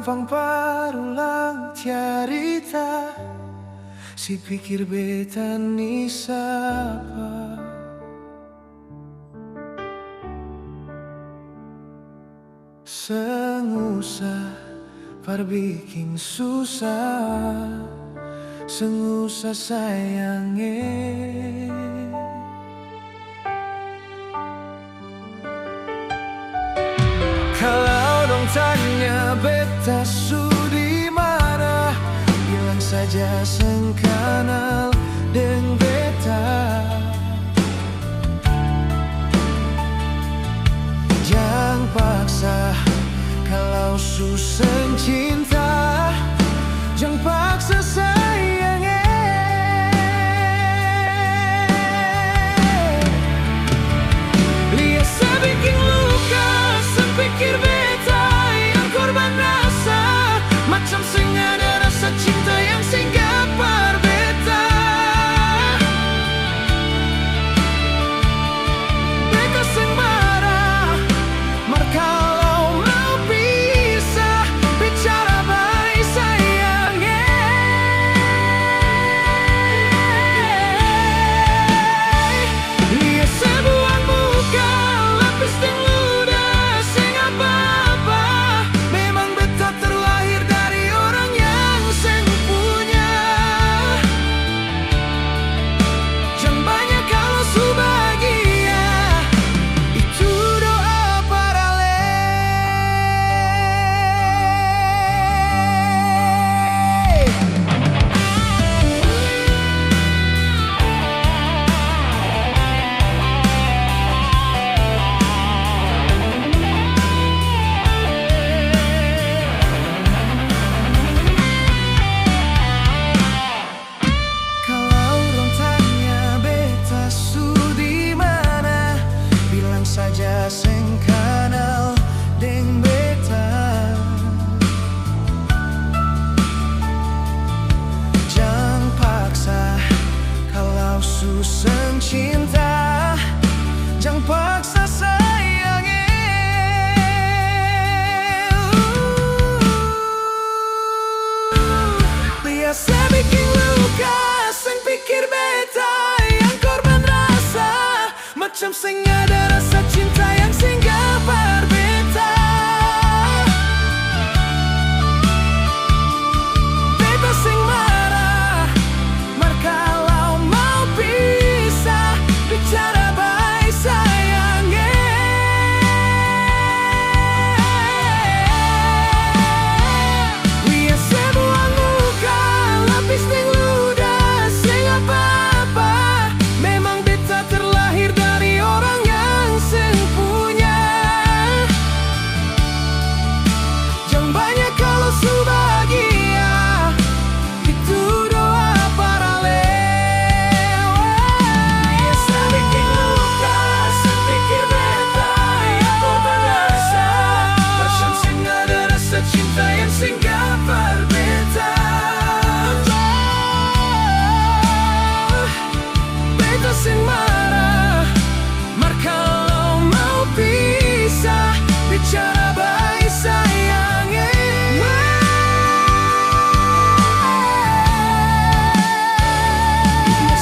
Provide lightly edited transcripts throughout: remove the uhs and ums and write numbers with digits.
gampang parulang cerita, si pikir beta ni sapa. Sengusah parbikin susah, sengusah sayange. Kalau dong tanya beta su di mana, bilang saja seng kenal deng beta. Jangan paksa kalau susah cinta, jangan paksa sayangnya. Lihat sebikin luka, sepikir beta yang korban rasa, macam sing ada rasa cinta yang singgah par beta. Beta sing marah, mar kalau mau pisah, bicara baik sayangnya. Lihat sebuah muka, lapis dan ludah, sing apa-apa. Memang beta terlahir dari orang yang seng punya. Jangan banyak kalau su bahagia, itu doa para Kalau orang tanya beta su di mana, bilang saja seng kenal deng beta. Jangan paksa kalau susah cinta, jangan paksa sayangnya. Lihat sebikin luka, seng pikir beta yang korban rasa, macam sing ada rasa cinta yang singgah par beta. Beta sing marah, mar kalau mau pisah, bicara baik sayangnya. Lihat sebuah muka, lapis dan ludah, sing apa-apa. Memang beta terlahir dari orang yang seng punya. Jangan banyak kalau su bahagia, itu doa para lewat. Lihat sebikin luka, sepikir beta yang korban rasa, macam sing ada rasa cinta yang singgah par beta. Beta sing marah, mar kalau mau pisah, bicara baik sayangnya.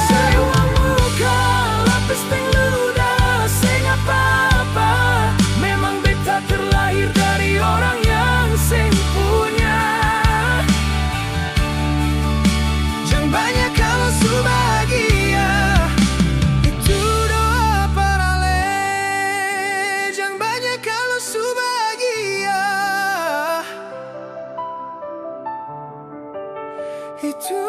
Sebuah muka, lapis dan ludah, sing apa-apa. Memang beta terlahir dari orang yang seng punya. Jangan banyak kalau su bahagia, itu doa para jangan banyak kalau su bahagia, itu